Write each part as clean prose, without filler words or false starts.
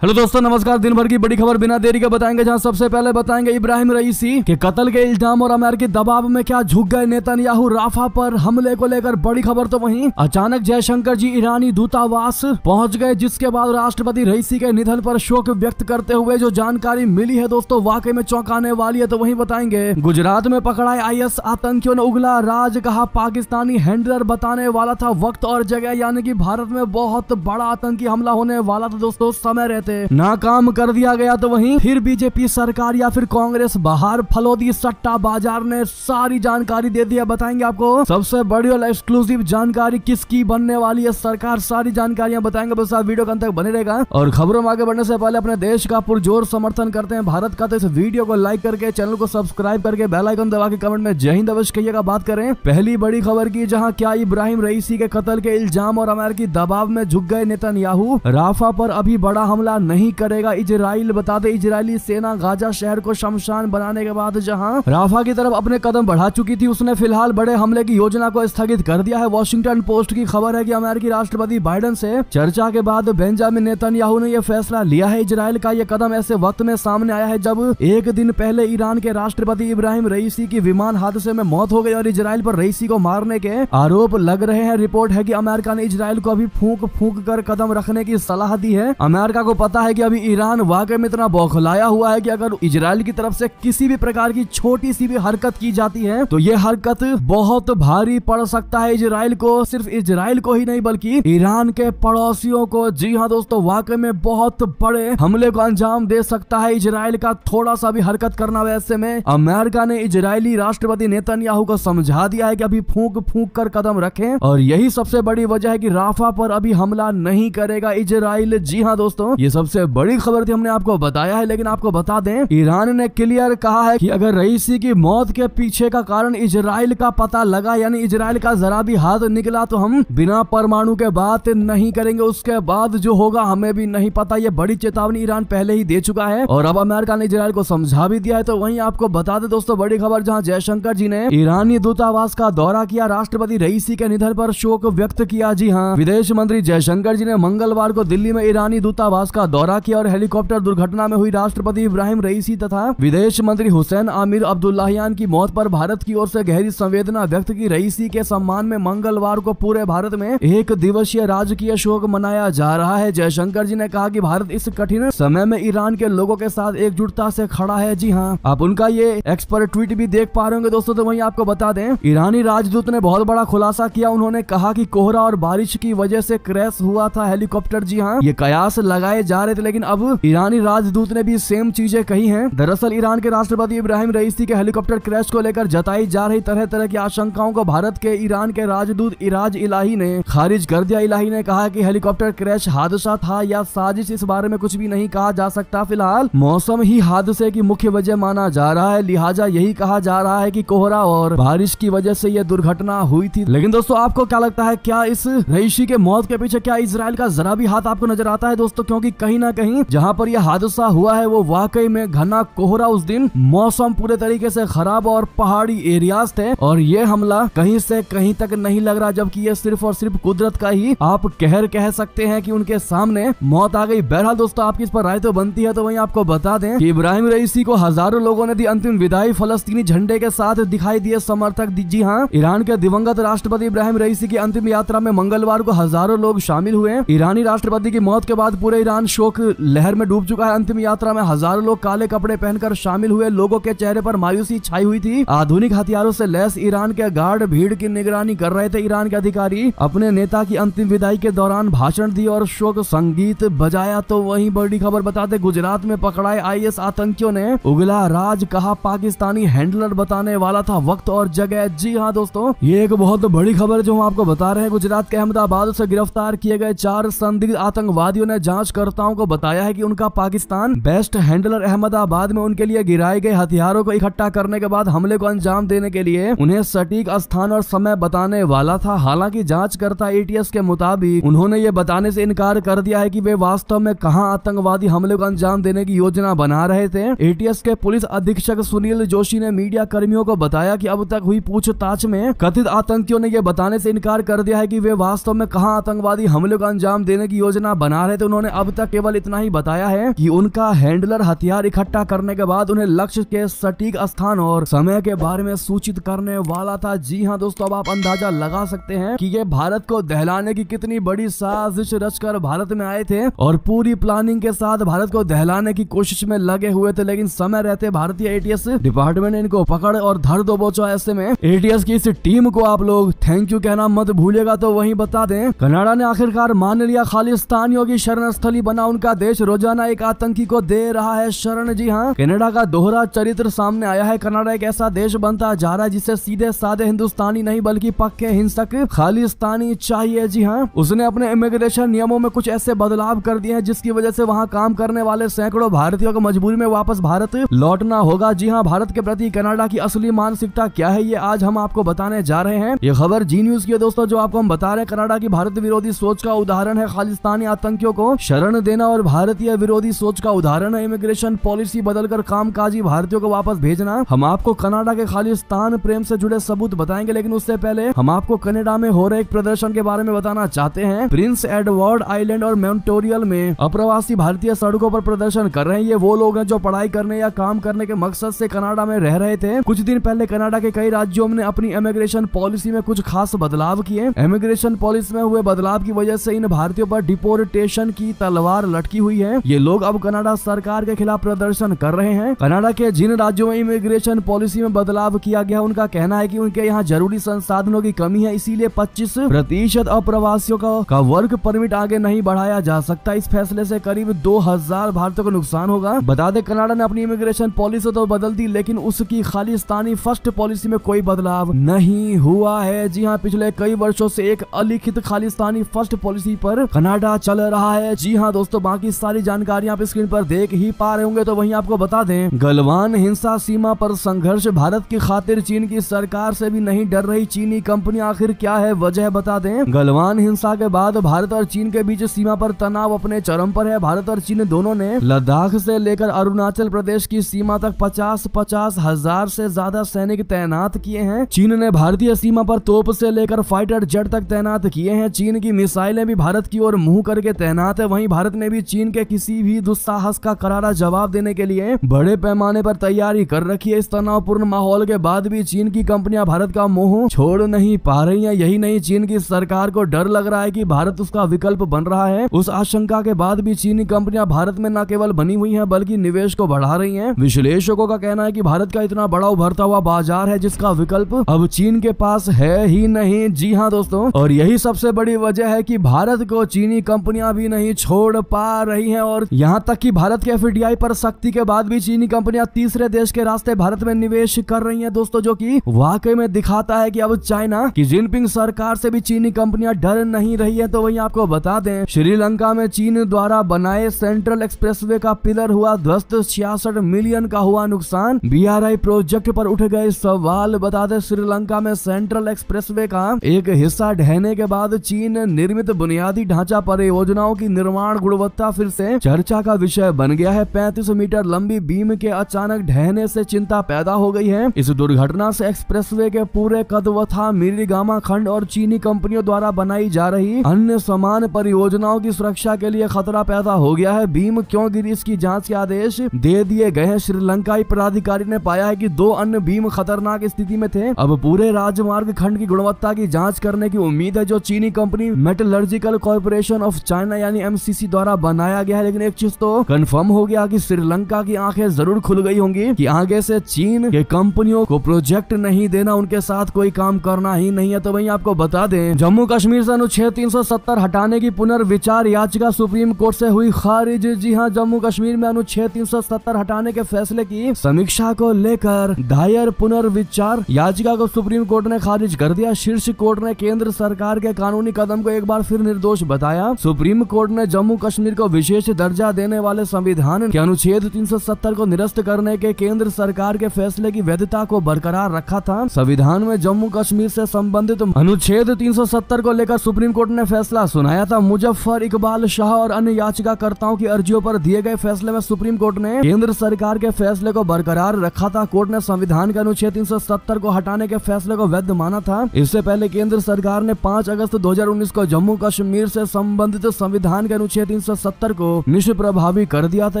Hello दोस्तों, नमस्कार। दिन भर की बड़ी खबर बिना देरी के बताएंगे, जहां सबसे पहले बताएंगे इब्राहिम रईसी के कत्ल के इल्जाम और अमेरिकी दबाव में क्या झुक गए नेतन्याहू। राफा पर हमले को लेकर बड़ी खबर। तो वहीं अचानक जयशंकर जी ईरानी दूतावास पहुंच गए, जिसके बाद राष्ट्रपति रईसी के निधन पर शोक व्यक्त करते हुए जो जानकारी मिली है दोस्तों, वाकई में चौंकाने वाली है। तो वहीं बताएंगे गुजरात में पकड़ाए IS आतंकियों ने उगला राज, कहा पाकिस्तानी हैंडलर बताने वाला था वक्त और जगह, यानी कि भारत में बहुत बड़ा आतंकी हमला होने वाला था दोस्तों, समय रहते नाकाम कर दिया गया। तो वहीं फिर बीजेपी सरकार या फिर कांग्रेस बाहर, फलोदी सट्टा बाजार ने सारी जानकारी दे दी है। बताएंगे आपको सबसे बड़ी और एक्सक्लूसिव जानकारी किसकी बनने वाली है सरकार, सारी जानकारियां बताएंगे। बस आप वीडियो के अंत तक बने रहेगा। और खबरों में आगे बढ़ने से पहले अपने देश का पुरजोर समर्थन करते हैं भारत का, तो इस वीडियो को लाइक करके चैनल को सब्सक्राइब करके बेल आइकन दबा के कमेंट में जय हिंद अवश्य कहिएगा। बात करें पहली बड़ी खबर की, जहां क्या इब्राहिम रईसी के कत्ल के इल्जाम और अमेरिकी दबाव में झुक गए नेतन्याहू। राफा पर अभी बड़ा हमला नहीं करेगा इजराइल। बता दे इजरायली सेना गाजा शहर को शमशान बनाने के बाद जहां राफा की तरफ अपने कदम बढ़ा चुकी थी, उसने फिलहाल बड़े हमले की योजना को स्थगित कर दिया है। वॉशिंगटन पोस्ट की खबर है कि अमेरिकी राष्ट्रपति बाइडेन से चर्चा के बाद बेंजामिन नेतन्याहू ने यह फैसला लिया है। इजराइल का यह कदम ऐसे वक्त में सामने आया है जब एक दिन पहले ईरान के राष्ट्रपति इब्राहिम रईसी की विमान हादसे में मौत हो गई और इजराइल पर रईसी को मारने के आरोप लग रहे हैं। रिपोर्ट है कि अमेरिका ने इजराइल को अभी फूंक फूंक कर कदम रखने की सलाह दी है। अमेरिका को पता है कि अभी ईरान वाकई में इतना बौखलाया हुआ है कि अगर इजराइल की तरफ से किसी भी प्रकार की छोटी सी भी हरकत की जाती है तो ये हरकत बहुत भारी पड़ सकता है इजराइल को। सिर्फ इजराइल को ही नहीं बल्कि ईरान के पड़ोसियों को। जी हाँ दोस्तों, वाकई में बहुत बड़े हमले को अंजाम दे सकता है इजराइल का थोड़ा सा भी हरकत करना। वैसे में अमेरिका ने इजरायली राष्ट्रपति नेतन्याहू को समझा दिया है कि अभी फूंक फूंक कर कदम रखें, और यही सबसे बड़ी वजह है कि राफा पर अभी हमला नहीं करेगा इजराइल। जी हाँ दोस्तों, ये सबसे बड़ी खबर थी, हमने आपको बताया है। लेकिन आपको बता दें, ईरान ने क्लियर कहा है कि अगर रईसी की मौत के पीछे का कारण इजराइल का पता लगा, यानी इजराइल का जरा भी हाथ निकला, तो हम बिना परमाणु के बात नहीं करेंगे। उसके बाद जो होगा हमें भी नहीं पता। ये बड़ी चेतावनी ईरान पहले ही दे चुका है और अब अमेरिका ने इजराइल को समझा भी दिया है। तो वहीं आपको बता दें दोस्तों, बड़ी खबर, जहां जयशंकर जी ने ईरानी दूतावास का दौरा किया, राष्ट्रपति रईसी के निधन पर शोक व्यक्त किया। जी हाँ, विदेश मंत्री जयशंकर जी ने मंगलवार को दिल्ली में ईरानी दूतावास का दौरा किया और हेलीकॉप्टर दुर्घटना में हुई राष्ट्रपति इब्राहिम रईसी तथा विदेश मंत्री हुसैन आमिर अब्दुल्लाहियान की मौत पर भारत की ओर से गहरी संवेदना व्यक्त की। रईसी के सम्मान में मंगलवार को पूरे भारत में एक दिवसीय राजकीय शोक मनाया जा रहा है। जयशंकर जी ने कहा कि भारत इस कठिन समय में ईरान के लोगों के साथ एकजुटता से खड़ा है। जी हाँ, आप उनका ये एक्सपर्ट ट्वीट भी देख पा रहे होंगे दोस्तों। तो वहीं आपको बता दें, ईरानी राजदूत ने बहुत बड़ा खुलासा किया। उन्होंने कहा कि कोहरा और बारिश की वजह से क्रैश हुआ था हेलीकॉप्टर। जी हाँ, ये कयास लगाए जा रहे थे, लेकिन अब ईरानी राजदूत ने भी सेम चीजें कही हैं। दरअसल ईरान के राष्ट्रपति इब्राहिम रईसी के हेलीकॉप्टर क्रैश को लेकर जताई जा रही तरह तरह की आशंकाओं को भारत के ईरान के राजदूत इराज इलाही ने खारिज कर दिया। इलाही ने कहा कि हेलीकॉप्टर क्रैश हादसा था या साजिश, इस बारे में कुछ भी नहीं कहा जा सकता। फिलहाल मौसम ही हादसे की मुख्य वजह माना जा रहा है, लिहाजा यही कहा जा रहा है कि कोहरा और बारिश की वजह से यह दुर्घटना हुई थी। लेकिन दोस्तों, आपको क्या लगता है, क्या इस रईसी के मौत के पीछे क्या इजराइल का जरा भी हाथ आपको नजर आता है दोस्तों? क्योंकि कहीं ना कहीं जहां पर यह हादसा हुआ है वो वाकई में घना कोहरा, उस दिन मौसम पूरे तरीके से खराब और पहाड़ी एरियाज थे, और ये हमला कहीं से कहीं तक नहीं लग रहा, जबकि ये सिर्फ और सिर्फ कुदरत का ही आप कहर कह सकते हैं कि उनके सामने मौत आ गई। बहरहाल दोस्तों, आपकी इस पर राय तो बनती है। तो वहीं आपको बता दें कि इब्राहिम रईसी को हजारों लोगों ने दी अंतिम विदाई, फलस्तीनी झंडे के साथ दिखाई दिए समर्थक। जी हाँ, ईरान के दिवंगत राष्ट्रपति इब्राहिम रईसी की अंतिम यात्रा में मंगलवार को हजारों लोग शामिल हुए। ईरानी राष्ट्रपति की मौत के बाद पूरे ईरान शोक लहर में डूब चुका है। अंतिम यात्रा में हजारों लोग काले कपड़े पहनकर शामिल हुए। लोगों के चेहरे पर मायूसी छाई हुई थी। आधुनिक हथियारों से लैस ईरान के गार्ड भीड़ की निगरानी कर रहे थे। ईरान के अधिकारी अपने नेता की अंतिम विदाई के दौरान भाषण दिए और शोक संगीत बजाया। तो वहीं बड़ी खबर बताते, गुजरात में पकड़ाए IS आतंकियों ने उगला राज, कहा पाकिस्तानी हैंडलर बताने वाला था वक्त और जगह। जी हाँ दोस्तों, ये एक बहुत बड़ी खबर जो हम आपको बता रहे हैं। गुजरात के अहमदाबाद से गिरफ्तार किए गए 4 संदिग्ध आतंकवादियों ने जांचकर्ताओं को बताया है कि उनका पाकिस्तान बेस्ट हैंडलर अहमदाबाद में उनके लिए गिराए गए हथियारों को इकट्ठा करने के बाद हमले को अंजाम देने के लिए उन्हें सटीक स्थान और समय बताने वाला था। हालांकि जांचकर्ता ATS के मुताबिक उन्होंने ये बताने से इनकार कर दिया है कि वे वास्तव में कहां आतंकवादी हमले को अंजाम देने की योजना बना रहे थे। ATS के पुलिस अधीक्षक सुनील जोशी ने मीडिया कर्मियों को बताया कि अब तक हुई पूछताछ में कथित आतंकियों ने यह बताने से इनकार कर दिया है कि वे वास्तव में कहां आतंकवादी हमले को अंजाम देने की योजना बना रहे थे। उन्होंने अब तक केवल इतना ही बताया है कि उनका हैंडलर हथियार इकट्ठा करने के बाद उन्हें लक्ष्य के सटीक स्थान और समय के बारे में सूचित करने वाला था। जी हाँ दोस्तों, अब आप अंदाजा लगा सकते हैं कि ये भारत को दहलाने की कितनी बड़ी साजिश रचकर भारत में आए थे और पूरी प्लानिंग के साथ भारत को दहलाने की कोशिश में लगे हुए थे। लेकिन समय रहते भारतीय एटीएस डिपार्टमेंट ने इनको पकड़ और धर दो बोचो। ऐसे में एटीएस की इस टीम को आप लोग थैंक यू कहना मत भूलिएगा। तो वहीं बता दें, कनाडा ने आखिरकार मान लिया खालिस्तानियों की शरण स्थली बना उनका देश, रोजाना एक आतंकी को दे रहा है शरण। जी हाँ, कनाडा का दोहरा चरित्र सामने आया है। कनाडा एक ऐसा देश बनता जा रहा है जिसे सीधे साधे हिंदुस्तानी नहीं बल्कि पक्के हिंसक खालिस्तानी चाहिए। जी हाँ, उसने अपने इमिग्रेशन नियमों में कुछ ऐसे बदलाव कर दिए हैं जिसकी वजह से वहाँ काम करने वाले सैकड़ों भारतीयों को मजबूरी में वापस भारत लौटना होगा। जी हाँ, भारत के प्रति कनाडा की असली मानसिकता क्या है, ये आज हम आपको बताने जा रहे हैं। ये खबर जी न्यूज की है दोस्तों, जो आपको हम बता रहे हैं। कनाडा की भारत विरोधी सोच का उदाहरण है खालिस्तानी आतंकियों को शरण देना और भारतीय विरोधी सोच का उदाहरण है इमिग्रेशन पॉलिसी बदलकर कामकाजी भारतीयों को वापस भेजना। हम आपको कनाडा के खालिस्तान प्रेम से जुड़े सबूत बताएंगे, लेकिन उससे पहले हम आपको कनाडा में हो रहे एक प्रदर्शन के बारे में बताना चाहते हैं। प्रिंस एडवर्ड आइलैंड और मॉन्ट्रियल में अप्रवासी भारतीय सड़कों पर प्रदर्शन कर रहे हैं। ये वो लोग हैं जो पढ़ाई करने या काम करने के मकसद से कनाडा में रह रहे थे। कुछ दिन पहले कनाडा के कई राज्यों ने अपनी इमिग्रेशन पॉलिसी में कुछ खास बदलाव किए। इमिग्रेशन पॉलिसी में हुए बदलाव की वजह से इन भारतीयों पर डिपोर्टेशन की तलवार लटकी हुई है। ये लोग अब कनाडा सरकार के खिलाफ प्रदर्शन कर रहे हैं। कनाडा के जिन राज्यों में इमिग्रेशन पॉलिसी में बदलाव किया गया, उनका कहना है कि उनके यहाँ जरूरी संसाधनों की कमी है, इसीलिए 25% अप्रवासियों का वर्क परमिट आगे नहीं बढ़ाया जा सकता। इस फैसले से करीब 2000 भारतीयों को नुकसान होगा। बता दें, कनाडा ने अपनी इमिग्रेशन पॉलिसी तो बदल दी, लेकिन उसकी खालिस्तानी फर्स्ट पॉलिसी में कोई बदलाव नहीं हुआ है। जी हाँ, पिछले कई वर्षों से एक अलिखित खालिस्तानी फर्स्ट पॉलिसी पर कनाडा चल रहा है। जी हाँ दोस्तों, बाकी सारी जानकारी आप स्क्रीन पर देख ही पा रहे होंगे। तो वहीं आपको बता दें, गलवान हिंसा सीमा पर संघर्ष, भारत की खातिर चीन की सरकार से भी नहीं डर रही चीनी कंपनी। आखिर क्या है वजह, बता दें। गलवान हिंसा के बाद भारत और चीन के बीच सीमा पर तनाव अपने चरम पर है। भारत और चीन दोनों ने लद्दाख से लेकर अरुणाचल प्रदेश की सीमा तक 50-50 हजार से ज्यादा सैनिक तैनात किए हैं। चीन ने भारतीय सीमा पर तोप से लेकर फाइटर जेट तक तैनात किए हैं। चीन की मिसाइलें भी भारत की ओर मुंह करके तैनात है। वहीं भारत ने भी चीन के किसी भी दुस्साहस का करारा जवाब देने के लिए बड़े पैमाने पर तैयारी कर रखी है। इस तनावपूर्ण माहौल के बाद भी चीन की कंपनियां भारत का मुंह छोड़ नहीं पा रही हैं। यही नहीं, चीन की सरकार को डर लग रहा है कि भारत उसका विकल्प बन रहा है। उस आशंका के बाद भी चीनी कंपनियां भारत में न केवल बनी हुई हैं बल्कि निवेश को बढ़ा रही हैं। विश्लेषकों का कहना है कि भारत का इतना बड़ा उभरता हुआ बाजार है जिसका विकल्प अब चीन के पास है ही नहीं। जी हाँ दोस्तों, और यही सबसे बड़ी वजह है कि भारत को चीनी कंपनियां भी नहीं छोड़ पा रही हैं। और यहाँ तक कि भारत के एफडीआई पर सख्ती के बाद भी चीनी कंपनियां तीसरे देश के रास्ते भारत में निवेश कर रही हैं दोस्तों, जो कि वाकई में दिखाता है कि अब चाइना की जिनपिंग सरकार से भी चीनी कंपनियां डर नहीं रही है। तो वहीं आपको बता दें, श्रीलंका में चीन द्वारा बनाए सेंट्रल एक्सप्रेसवे का पिलर हुआ ध्वस्त, 66 मिलियन का हुआ नुकसान। बीआरआई प्रोजेक्ट पर उठ गए सवाल। बता दें, श्रीलंका में सेंट्रल एक्सप्रेसवे का एक हिस्सा ढहने के बाद चीन निर्मित बुनियादी ढांचा परियोजनाओं की निर्माण गुणवत्ता फिर से चर्चा का विषय बन गया है। 35 मीटर लंबी बीम के अचानक ढहने से चिंता पैदा हो गई है। इस दुर्घटना से एक्सप्रेसवे के पूरे कदवथा, मिरिगामा खंड और चीनी कंपनियों द्वारा बनाई जा रही अन्य समान परियोजनाओं की सुरक्षा के लिए खतरा पैदा हो गया है। बीम क्यों गिरी, इसकी जांच के आदेश दे दिए गए हैं। श्रीलंकाई प्राधिकारी ने पाया है कि 2 अन्य बीम खतरनाक स्थिति में थे। अब पूरे राजमार्ग खंड की गुणवत्ता की जांच करने की उम्मीद है, जो चीनी company metallurgical corporation of China यानी एमसीसी द्वारा बनाया गया है। लेकिन एक चीज तो कंफर्म हो गया कि श्रीलंका की आंखें जरूर खुल गई होंगी कि आगे से चीन के कंपनियों को प्रोजेक्ट नहीं देना, उनके साथ कोई काम करना ही नहीं है। तो वहीं आपको बता दें, जम्मू कश्मीर से अनुच्छेद 370 हटाने की पुनर्विचार याचिका सुप्रीम कोर्ट से हुई खारिज। जी हां, जम्मू कश्मीर में अनुच्छेद 370 हटाने के फैसले की समीक्षा को लेकर दायर पुनर्विचार याचिका को सुप्रीम कोर्ट ने खारिज कर दिया। शीर्ष कोर्ट ने केंद्र सरकार के कानूनी कदम को एक बार फिर निर्दोष बताया। सुप्रीम कोर्ट ने जम्मू कश्मीर को विशेष दर्जा देने वाले संविधान के अनुच्छेद 370 को निरस्त करने के केंद्र सरकार के फैसले की वैधता को बरकरार रखा था। संविधान में जम्मू कश्मीर से संबंधित अनुच्छेद 370 को लेकर सुप्रीम कोर्ट ने फैसला सुनाया था। मुजफ्फर इकबाल शाह और अन्य याचिकाकर्ताओं की अर्जियों पर दिए गए फैसले में सुप्रीम कोर्ट ने केंद्र सरकार के फैसले को बरकरार रखा था। कोर्ट ने संविधान के अनुच्छेद 370 को हटाने के फैसले को वैध माना था। इससे पहले केंद्र सरकार ने 5 अगस्त 2019 को जम्मू कश्मीर से संबंधित संविधान के अनुच्छेद 370 को निष्प्रभावी कर दिया था।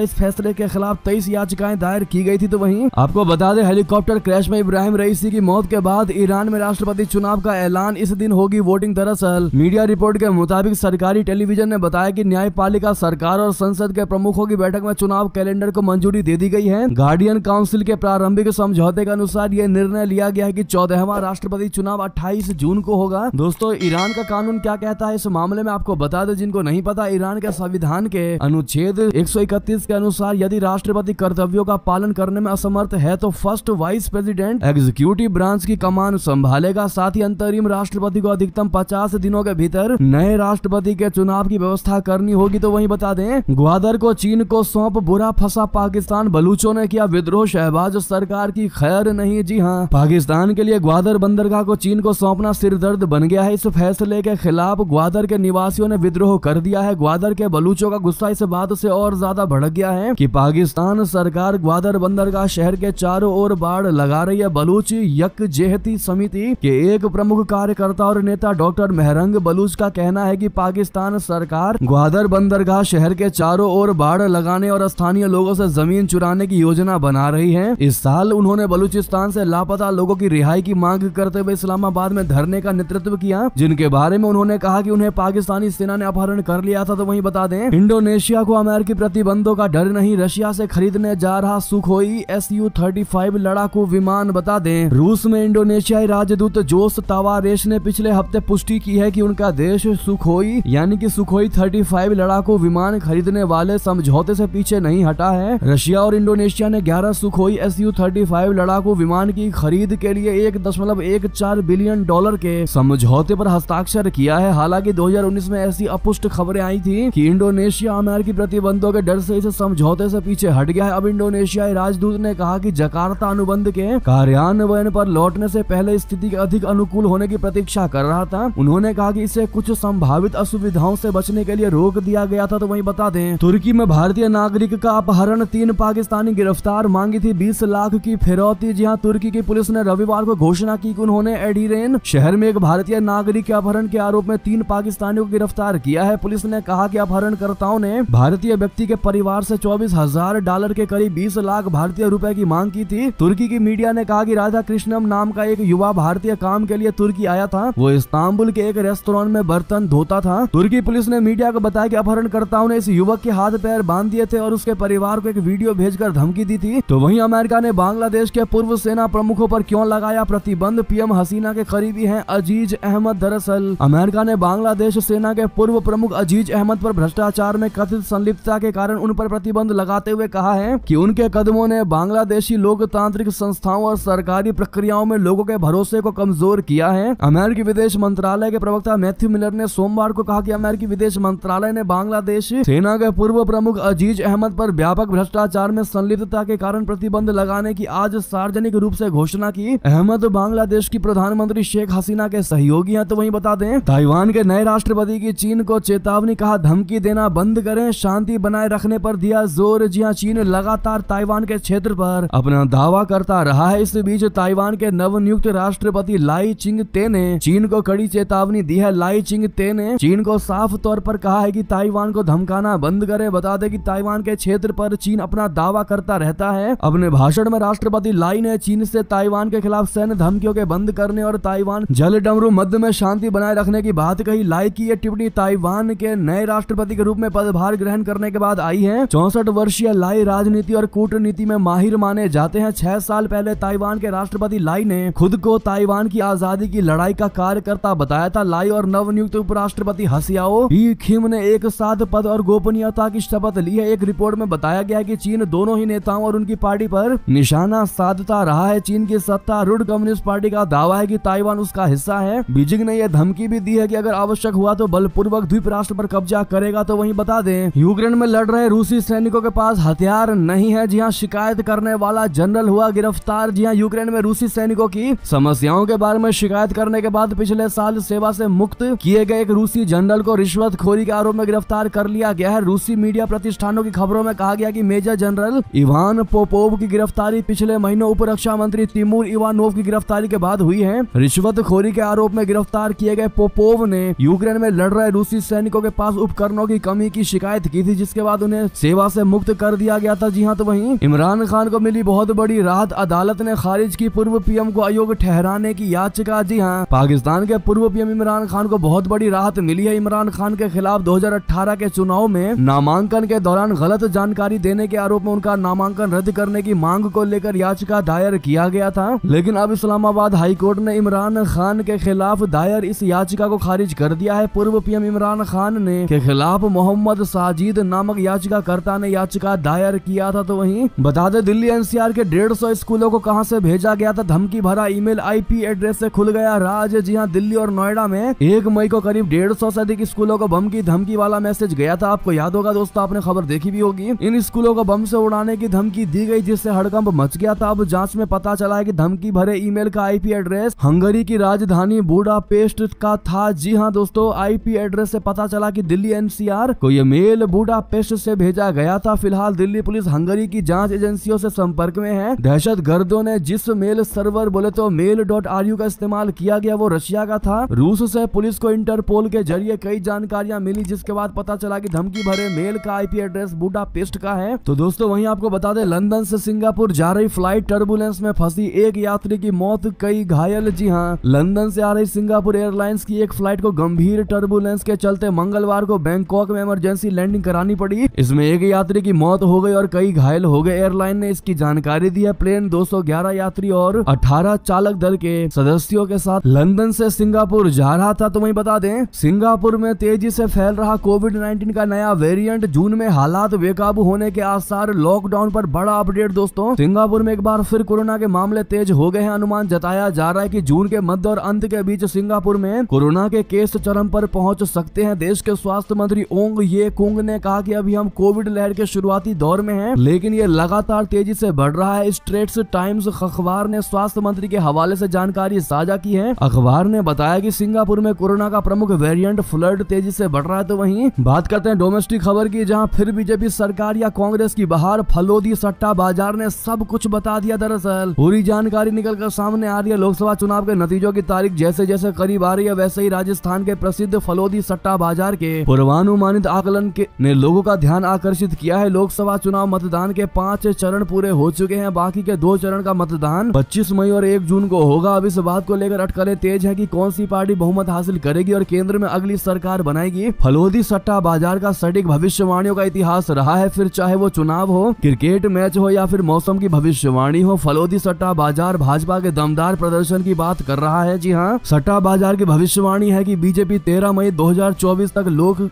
इस फैसले के खिलाफ 23 याचिकाएं दायर की गई थी। तो वहीं आपको बता दें, हेलीकॉप्टर क्रैश में इब्राहिम रईसी की मौत के बाद ईरान में राष्ट्रपति चुनाव का ऐलान। इस दिन होगी वोटिंग। दरअसल मीडिया रिपोर्ट के मुताबिक सरकारी टेलीविजन ने बताया कि न्यायपालिका, सरकार और संसद के प्रमुखों की बैठक में चुनाव कैलेंडर को मंजूरी दे दी गई है। गार्डियन काउंसिल के प्रारंभिक समझौते के अनुसार यह निर्णय लिया गया है कि 14वां राष्ट्रपति चुनाव 28 जून को होगा। दोस्तों, ईरान का कानून क्या कहता है इस मामले में आपको बता दें, जिनको नहीं पता, ईरान के संविधान के अनुच्छेद 131 के अनुसार यदि राष्ट्रपति कर्तव्यों का पालन करने में असमर्थ है तो first vice president executive branch की कमान संभालेगा। साथ ही अंतरिम राष्ट्रपति को अधिकतम 50 दिनों के भीतर नए राष्ट्रपति के चुनाव की व्यवस्था करनी होगी। तो वहीं बता दें, ग्वादर को चीन को सौंप बुरा फंसा पाकिस्तान, बलूचों ने किया विद्रोह, शहबाज सरकार की खैर नहीं। जी हां, पाकिस्तान के लिए ग्वादर बंदरगाह को चीन को सौंपना सिरदर्द बन गया है। इस फैसले के खिलाफ ग्वादर के निवासियों ने विद्रोह कर दिया है। ग्वादर के बलूचों का गुस्सा इस बात से और ज्यादा भड़क गया है कि पाकिस्तान सरकार ग्वादर बंदरगाह शहर के चारों ओर बाड़ लगा रही है। बलूच यकजेहती समिति के एक प्रमुख कार्यकर्ता और नेता डॉक्टर मेहरंग बलूच का कहना है कि पाकिस्तान सरकार ग्वादर बंदरगाह शहर के चारों ओर बाड़ लगाने और स्थानीय लोगों से जमीन चुराने की योजना बना रही है। इस साल उन्होंने बलूचिस्तान से लापता लोगों की रिहाई की मांग करते हुए इस्लामाबाद में धरने का नेतृत्व किया, जिनके बारे में उन्होंने कहा कि उन्हें पाकिस्तानी सेना ने अपहरण कर लिया था। तो वहीं बता दें, इंडोनेशिया को अमेरिकी प्रतिबंधों का डर नहीं, रशिया से खरीदने जा रहा सुखोई Su-35 लड़ाकू विमान। बता दें, रूस में इंडोनेशियाई राजदूत जोस तावारेश ने पिछले हफ्ते पुष्टि की है कि उनका देश सुखोई यानी कि सुखोई 35 लड़ाकू विमान खरीदने वाले समझौते से पीछे नहीं हटा है। रशिया और इंडोनेशिया ने 11 सुखोई Su-35 लड़ाकू विमान की खरीद के लिए $1.14 बिलियन के समझौते पर हस्ताक्षर किया है। हालांकि 2019 में ऐसी अपुष्ट खबरें आई थी कि इंडोनेशिया अमेरिकी प्रतिबंधों के डर से इस समझौते से पीछे हट गया है। अब इंडोनेशियाई राजदूत ने कहा कि जकार्ता अनुबंध के कार्यान्वयन पर लौटने से पहले स्थिति के अधिक अनुकूल होने की प्रतीक्षा कर रहा था। उन्होंने कहा कि इसे कुछ संभावित असुविधाओं से बचने के लिए रोक दिया गया था। तो वहीं बता दें, तुर्की में भारतीय नागरिक का अपहरण, 3 पाकिस्तानी गिरफ्तार, मांगी थी 20 लाख की फिरौती। जी हां, तुर्की की पुलिस ने रविवार को घोषणा की कि उन्होंने एडिरेन शहर में एक भारतीय नागरिक के अपहरण के आरोप में 3 पाकिस्तानियों को गिरफ्तार किया है। पुलिस ने कहा कि अपहरणकर्ताओं ने भारतीय व्यक्ति के परिवार से $24,000 के करीब 20 लाख भारतीय रुपए की मांग की थी। तुर्की की मीडिया ने कहा कि राधा कृष्णम नाम का एक युवा भारतीय काम के लिए तुर्की आया था। वो इस्तांबुल के एक रेस्टोरेंट में बर्तन धोता था। तुर्की पुलिस ने मीडिया को बताया कि अपहरणकर्ताओं ने इस युवक के हाथ पैर बांध दिए थे और उसके परिवार को एक वीडियो भेजकर धमकी दी थी। तो वहीं अमेरिका ने बांग्लादेश के पूर्व सेना प्रमुखों पर क्यों लगाया प्रतिबंध? पीएम हसीना के करीबी हैं अजीज अहमद। दरअसल अमेरिका ने बांग्लादेश सेना के पूर्व प्रमुख अजीज अहमद पर भ्रष्टाचार में कथित संलिप्तता के कारण उन पर प्रतिबंध लगाते हुए कहा है कि उनके कदमों ने बांग्लादेशी लोकतांत्रिक संस्थाओं और सरकारी प्रक्रियाओं में लोगों के भरोसे को कमजोर किया है। अमेरिकी विदेश मंत्रालय के प्रवक्ता मैथ्यू मिलर ने सोमवार को कहा कि अमेरिकी विदेश मंत्रालय ने बांग्लादेश सेना के पूर्व प्रमुख अजीज अहमद पर व्यापक भ्रष्टाचार में संलिप्तता के कारण प्रतिबंध लगाने की आज सार्वजनिक रूप से घोषणा की। अहमद बांग्लादेश की प्रधानमंत्री शेख हसीना के सहयोगी हैं। तो वहीं बता दें, ताइवान के नए राष्ट्रपति की चीन को चेतावनी, कहा धमकी देना बंद करें, शांति बनाए रखने पर दिया जोर। जी हां, चीन लगातार ताइवान के क्षेत्र पर अपना दावा करता रहा है। इस बीच ताइवान के नवनियुक्त राष्ट्रपति लाई चिंग-ते ने चीन को कड़ी चेतावनी दी है। लाई चिंग-ते ने चीन को साफ तौर पर कहा है कि ताइवान को धमकाना बंद करे। बता दें कि ताइवान के क्षेत्र पर चीन अपना दावा करता रहता है। अपने भाषण में राष्ट्रपति लाई ने चीन से ताइवान के खिलाफ सैन्य धमकियों के बंद करने और ताइवान जल डमरू मध्य में शांति बनाए रखने की बात कही। लाई की यह टिप्पणी ताइवान के नए राष्ट्रपति के रूप में पदभार ग्रहण करने के बाद आई है। 64 वर्षीय लाई राजनीति और कूटनीति में माहिर माने जाते हैं। 6 साल पहले ताइवान के राष्ट्रपति लाई ने खुद को ताइवान की आजादी की लड़ाई का कार्यकर्ता बताया था। लाई और नवनियुक्त उपराष्ट्रपति हसियाओ ही खिम ने एक साथ पद और गोपनीयता की शपथ ली है। एक रिपोर्ट में बताया गया है कि चीन दोनों ही नेताओं और उनकी पार्टी पर निशाना साधता रहा है। चीन की सत्तारूढ़ कम्युनिस्ट पार्टी का दावा है कि ताइवान उसका हिस्सा है। बीजिंग ने यह धमकी भी दी है कि अगर आवश्यक हुआ तो बलपूर्वक द्वीप राष्ट्र पर कब्जा करेगा। तो वहीं बता दें, यूक्रेन में लड़ रहे रूसी सैनिकों के पास हथियार नहीं है। जी हां, शिकायत करने वाला जनरल हुआ गिरफ्तार। जी हां, यूक्रेन में रूसी सैनिकों की समस्याओं के बारे में शिकायत करने के बाद पिछले साल सेवा से मुक्त किए गए एक रूसी जनरल को रिश्वतखोरी के आरोप में गिरफ्तार कर लिया गया है। रूसी मीडिया प्रतिष्ठानों की खबरों में कहा गया कि मेजर जनरल इवान पोपोव की गिरफ्तारी पिछले महीनों उप रक्षा मंत्री तिमूर इवानोव की गिरफ्तारी के बाद हुई है। रिश्वतखोरी के आरोप में गिरफ्तार किए गए पोपोव ने यूक्रेन में लड़ रहे रूसी सैनिकों के पास उपकरणों सुविधाओं की कमी की शिकायत की थी, जिसके बाद उन्हें सेवा से मुक्त कर दिया गया था। जी हाँ, तो वहीं इमरान खान को मिली बहुत बड़ी राहत, अदालत ने खारिज की पूर्व पीएम को अयोग्य ठहराने की याचिका। जी हाँ, पाकिस्तान के पूर्व पीएम इमरान खान को बहुत बड़ी राहत मिली है। इमरान खान के खिलाफ 2018 के चुनाव में नामांकन के दौरान गलत जानकारी देने के आरोप में उनका नामांकन रद्द करने की मांग को लेकर याचिका दायर किया गया था, लेकिन अब इस्लामाबाद हाईकोर्ट ने इमरान खान के खिलाफ दायर इस याचिका को खारिज कर दिया है। पूर्व पीएम इमरान खान ने के खिलाफ मोहम्मद साजिद नामक याचिकाकर्ता ने याचिका दायर किया था। तो वहीं बता दें, दिल्ली एनसीआर के 150 स्कूलों को कहां से भेजा गया था धमकी भरा ईमेल, आईपी एड्रेस से खुल गया राज। जी हां, दिल्ली और नोएडा में 1 मई को करीब 150 से अधिक स्कूलों को बम की धमकी वाला मैसेज गया था। आपको याद होगा दोस्तों, आपने खबर देखी भी होगी। इन स्कूलों को बम से उड़ाने की धमकी दी गई, जिससे हड़कंप मच गया था। अब जांच में पता चला है कि धमकी भरे ईमेल का आईपी एड्रेस हंगरी की राजधानी बुडापेस्ट का था। जी हां दोस्तों, आईपी एड्रेस से पता चला कि दिल्ली एनसीआर को यह मेल बुडापेस्ट से भेजा गया था। फिलहाल दिल्ली पुलिस हंगरी की जांच एजेंसियों से संपर्क में है। दहशतगर्दों ने जिस मेल सर्वर बोले तो mail.ru का इस्तेमाल किया गया वो रशिया का था। रूस से पुलिस को इंटरपोल के जरिए कई जानकारियां मिली, जिसके बाद पता चला कि धमकी भरे मेल का आईपी एड्रेस बुडापेस्ट का है। तो दोस्तों वहीं आपको बता दें, लंदन से सिंगापुर जा रही फ्लाइट टर्बुलेंस में फंसी, एक यात्री की मौत, कई घायल। जी हां, लंदन से आ रही सिंगापुर एयरलाइंस की एक फ्लाइट को गंभीर टर्बुलेंस के चलते मंगलवार को बैंकॉक में इमरजेंसी लैंडिंग करानी पड़ी। इसमें एक यात्री की मौत हो गई और कई घायल हो गए। एयरलाइन ने इसकी जानकारी दी है। प्लेन 211 यात्री और 18 चालक दल के सदस्यों के साथ लंदन से सिंगापुर जा रहा था। तो वहीं बता दें, सिंगापुर में तेजी से फैल रहा कोविड-19 का नया वेरिएंट, जून में हालात बेकाबू होने के आसार, लॉकडाउन पर बड़ा अपडेट। दोस्तों, सिंगापुर में एक बार फिर कोरोना के मामले तेज हो गए हैं। अनुमान जताया जा रहा है कि जून के मध्य और अंत के बीच सिंगापुर में कोरोना के केस चरम पर पहुंच सकते हैं। देश के स्वास्थ्य मंत्री ओंग ये कुंग ने कहा कि अभी हम कोविड लहर के शुरुआती दौर में हैं, लेकिन ये लगातार तेजी से बढ़ रहा है। स्ट्रेट्स टाइम्स अखबार ने स्वास्थ्य मंत्री के हवाले से जानकारी साझा की है। अखबार ने बताया कि सिंगापुर में कोरोना का प्रमुख वेरिएंट फ्लड तेजी से बढ़ रहा है। तो वहीं बात करते हैं डोमेस्टिक खबर की, जहां फिर बीजेपी सरकार या कांग्रेस की बहार, फलोदी सट्टा बाजार ने सब कुछ बता दिया। दरअसल पूरी जानकारी निकलकर सामने आ रही है। लोकसभा चुनाव के नतीजों की तारीख जैसे जैसे करीब आ रही है, वैसे ही राजस्थान के प्रसिद्ध फलोदी सट्टा बाजार के पूर्वानुमानित आकलन के ने लोगों का ध्यान आकर्षित किया है। लोकसभा चुनाव मतदान के 5 चरण पूरे हो चुके हैं। बाकी के 2 चरण का मतदान 25 मई और 1 जून को होगा। अब इस बात को लेकर अटकलें तेज है कि कौन सी पार्टी बहुमत हासिल करेगी और केंद्र में अगली सरकार बनाएगी। फलोदी सट्टा बाजार का सटीक भविष्यवाणियों का इतिहास रहा है, फिर चाहे वो चुनाव हो, क्रिकेट मैच हो या फिर मौसम की भविष्यवाणी हो। फलोदी सट्टा बाजार भाजपा के दमदार प्रदर्शन की बात कर रहा है। जी हाँ, सट्टा बाजार की भविष्यवाणी है कि बीजेपी 13 मई 2024 तक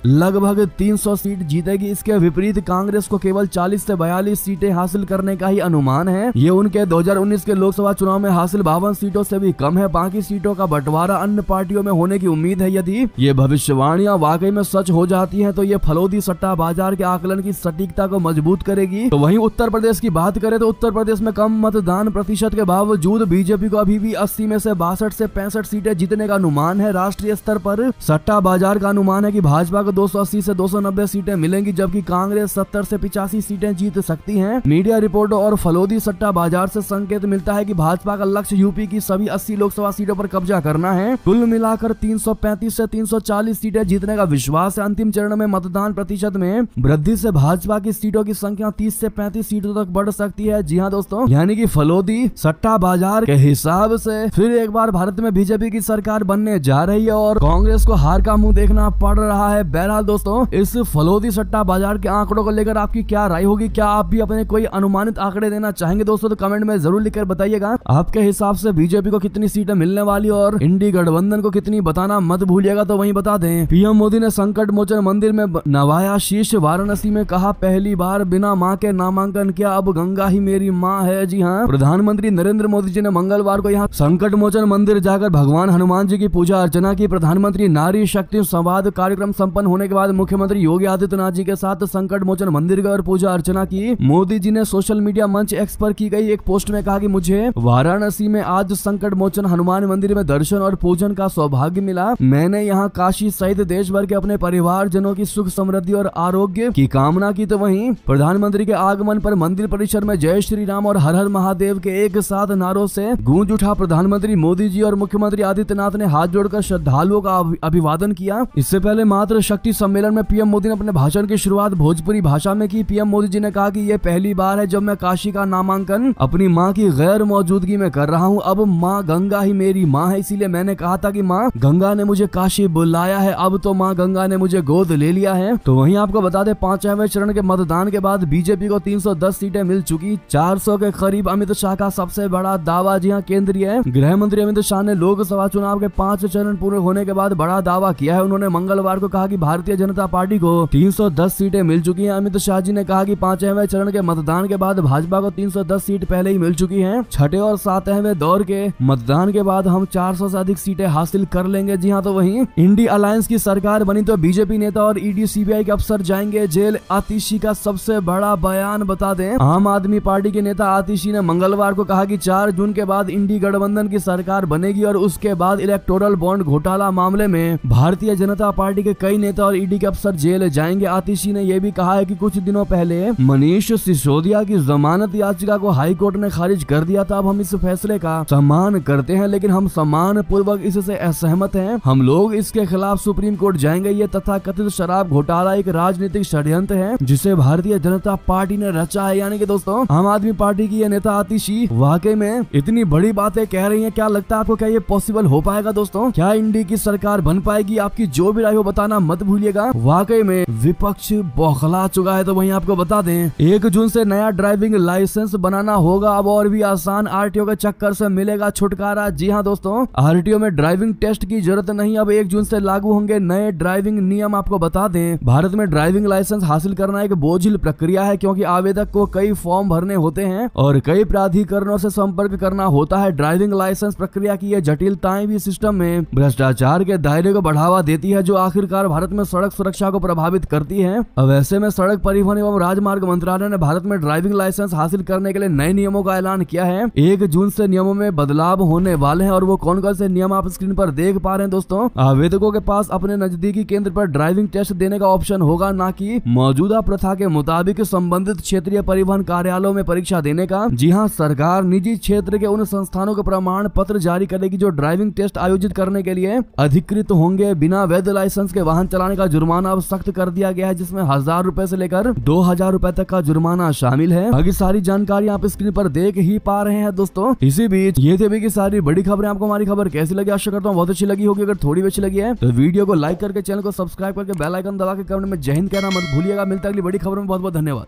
लगभग 300 सीट जीतेगी। इसके विपरीत कांग्रेस को केवल 40 से 42 सीटें हासिल करने का ही अनुमान है। ये उनके 2019 के लोकसभा चुनाव में हासिल 52 सीटों से भी कम है। बाकी सीटों का बंटवारा अन्य पार्टियों में होने की उम्मीद है। यदि ये भविष्यवाणियां वाकई में सच हो जाती हैं, तो ये फलोदी सट्टा बाजार के आकलन की सटीकता को मजबूत करेगी। तो वहीं उत्तर प्रदेश की बात करें तो उत्तर प्रदेश में कम मतदान प्रतिशत के बावजूद बीजेपी को अभी भी 80 में से 62 से 65 सीटें जीतने का अनुमान है। राष्ट्रीय स्तर पर सट्टा बाजार का अनुमान है कि भाजपा को 280 से 290 सीटें मिलेंगी, जबकि कांग्रेस 70 से 85 सीटें जीत सकती हैं। मीडिया रिपोर्टों और फलोदी सट्टा बाजार से संकेत मिलता है कि भाजपा का लक्ष्य यूपी की सभी 80 लोकसभा सीटों पर कब्जा करना है। कुल मिलाकर 335 से 340 सीटें जीतने का विश्वास है। अंतिम चरण में मतदान प्रतिशत में वृद्धि से भाजपा की सीटों की संख्या 30 से 35 सीटों तक बढ़ सकती है। जी हाँ दोस्तों, यानी कि फलोदी सट्टा बाजार के हिसाब से फिर एक बार भारत में बीजेपी की सरकार बनने जा रही है और कांग्रेस को हार का मुंह देखना पड़ रहा है। बहरहाल दोस्तों, इस फलोदी सट्टा बाजार के आंकड़ों को लेकर आपकी क्या राय होगी? क्या आप भी अपने कोई अनुमानित आंकड़े देना चाहेंगे दोस्तों? तो कमेंट में जरूर लिखकर बताइएगा। आपके हिसाब से बीजेपी को कितनी सीटें मिलने वाली और इंडी गठबंधन को कितनी बताना मत भूलिएगा। तो वहीं बता दें, पीएम मोदी ने संकट मोचन मंदिर में नवाया शीश। वाराणसी में कहा, पहली बार बिना मां के नामांकन किया, अब गंगा ही मेरी मां है। जी हाँ, प्रधानमंत्री नरेंद्र मोदी जी ने मंगलवार को यहाँ संकट मोचन मंदिर जाकर भगवान हनुमान जी की पूजा अर्चना की। प्रधानमंत्री नारी शक्ति संवाद कार्यक्रम संपन्न होने के बाद मुख्यमंत्री योगी आदित्यनाथ जी के साथ संकट मोचन मंदिर गए और पूजा अर्चना की। मोदी जी ने सोशल मीडिया मंच एक्स पर की गई एक पोस्ट में कहा कि मुझे वाराणसी में आज संकट मोचन हनुमान मंदिर में दर्शन और पूजन का सौभाग्य मिला। मैंने यहाँ काशी सहित देश भर के अपने परिवार जनों की सुख समृद्धि और आरोग्य की कामना की। तो वहीं प्रधानमंत्री के आगमन पर मंदिर परिसर में जय श्री राम और हर हर महादेव के एक साथ नारों से गूंज उठा। प्रधानमंत्री मोदी जी और मुख्यमंत्री आदित्यनाथ ने हाथ जोड़कर श्रद्धालुओं का अभिवादन किया। इससे पहले मात्र शक्ति सम्मेलन में पीएम मोदी ने अपने भाषण की शुरुआत भोजपुरी भाषा में की। पीएम मोदी जी ने कहा कि ये पहली बार है जब मैं काशी का नामांकन अपनी माँ की गैर मौजूदगी में कर रहा हूँ। अब माँ गंगा ही मेरी माँ है, इसीलिए मैंने कहा था कि माँ गंगा ने मुझे काशी बुलाया है, अब तो माँ गंगा ने मुझे गोद ले लिया है। तो वहीं आपको बता दें 5वें चरण के मतदान के बाद बीजेपी को 310 सीटें मिल चुकी, 400 के करीब। अमित शाह का सबसे बड़ा दावा। जी हाँ, केंद्रीय गृह मंत्री अमित शाह ने लोकसभा चुनाव के 5 चरण पूरे होने के बाद बड़ा दावा किया है। उन्होंने मंगलवार को कहा कि भारतीय जनता पार्टी को 310 सीटें मिल चुकी हैं। अमित शाह जी ने कहा कि 5वें चरण के मतदान के बाद भाजपा को 310 सीट पहले ही मिल चुकी हैं। 6ठे और 7वें दौर के मतदान के बाद हम 400 से अधिक सीटें हासिल कर लेंगे। जी हाँ, तो वहीं इंडी अलायंस की सरकार बनी तो बीजेपी नेता और ईडी सीबीआई के अफसर जाएंगे जेल। आतिशी का सबसे बड़ा बयान बता दें, आम आदमी पार्टी के नेता आतिशी ने मंगलवार को कहा कि 4 जून के बाद इंडी गठबंधन की सरकार बनेगी और उसके बाद इलेक्टोरल बॉन्ड घोटाला मामले में भारतीय जनता पार्टी के कई नेता और ईडी के अफसर जेल जाएंगे। आतिशी ने यह भी कहा है कि कुछ दिनों पहले मनीष सिसोदिया की जमानत याचिका को हाई कोर्ट ने खारिज कर दिया था। अब हम इस फैसले का सम्मान करते हैं, लेकिन हम सम्मान पूर्वक इससे असहमत हैं। हम लोग इसके खिलाफ सुप्रीम कोर्ट जाएंगे। ये तथाकथित शराब घोटाला एक राजनीतिक षड्यंत्र है जिसे भारतीय जनता पार्टी ने रचा है। यानी कि दोस्तों, आम आदमी पार्टी की ये नेता आतिशी वाकई में इतनी बड़ी बातें कह रही हैं। क्या लगता है आपको, क्या ये पॉसिबल हो पाएगा दोस्तों? क्या इंडी की सरकार बन पाएगी? आपकी जो भी राय हो बताना मत भूलिएगा। वाकई में विपक्ष बौखला चुका है। तो वहीं आपको बता दें 1 जून से नया ड्राइविंग लाइसेंस बनाना होगा। अब और भी आसान, आरटीओ के चक्कर से मिलेगा छुटकारा। जी हाँ दोस्तों, आरटीओ में ड्राइविंग टेस्ट की जरूरत नहीं। अब 1 जून से लागू होंगे नए ड्राइविंग नियम। आपको बता दें, भारत में ड्राइविंग लाइसेंस हासिल करना एक बोझिल प्रक्रिया है, क्योंकि आवेदक को कई फॉर्म भरने होते हैं और कई प्राधिकरणों से संपर्क करना होता है। ड्राइविंग लाइसेंस प्रक्रिया की ये जटिलताएं भी सिस्टम में भ्रष्टाचार के दायरे को बढ़ावा देती है, जो आखिरकार भारत में सड़क सुरक्षा को प्रभावित करती है। अब ऐसे में सड़क परिवहन एवं राजमार्ग मंत्रालय ने भारत में ड्राइविंग लाइसेंस हासिल करने के लिए नए नियमों का ऐलान किया है। 1 जून से नियमों में बदलाव होने वाले हैं और वो कौन कौन से नियम आप स्क्रीन पर देख पा रहे हैं दोस्तों। आवेदकों के पास अपने नजदीकी केंद्र पर ड्राइविंग टेस्ट देने का ऑप्शन होगा, ना कि मौजूदा प्रथा के मुताबिक संबंधित क्षेत्रीय परिवहन कार्यालयों में परीक्षा देने का। जी हाँ, सरकार निजी क्षेत्र के उन संस्थानों को प्रमाण पत्र जारी करेगी जो ड्राइविंग टेस्ट आयोजित करने के लिए अधिकृत होंगे। बिना वैध लाइसेंस के वाहन चलाने का जुर्माना अब सख्त कर दिया गया है, जिसमें 1000 रुपए से लेकर 2000 रुपए तक का जुर्माना शामिल है। बाकी सारी जानकारी आप स्क्रीन पर देख ही पा रहे हैं दोस्तों। इसी बीच ये थे की सारी बड़ी खबरें। आपको हमारी खबर कैसी लगी? आशा करता हूँ बहुत अच्छी लगी होगी। अगर थोड़ी भी अच्छी लगी है तो वीडियो को लाइक करके चैनल को सब्सक्राइब करके बेल आइकन दबा के कमेंट में जय हिंद कहना मत भूलिएगा। मिलता है अगली बड़ी खबर में। बहुत बहुत धन्यवाद।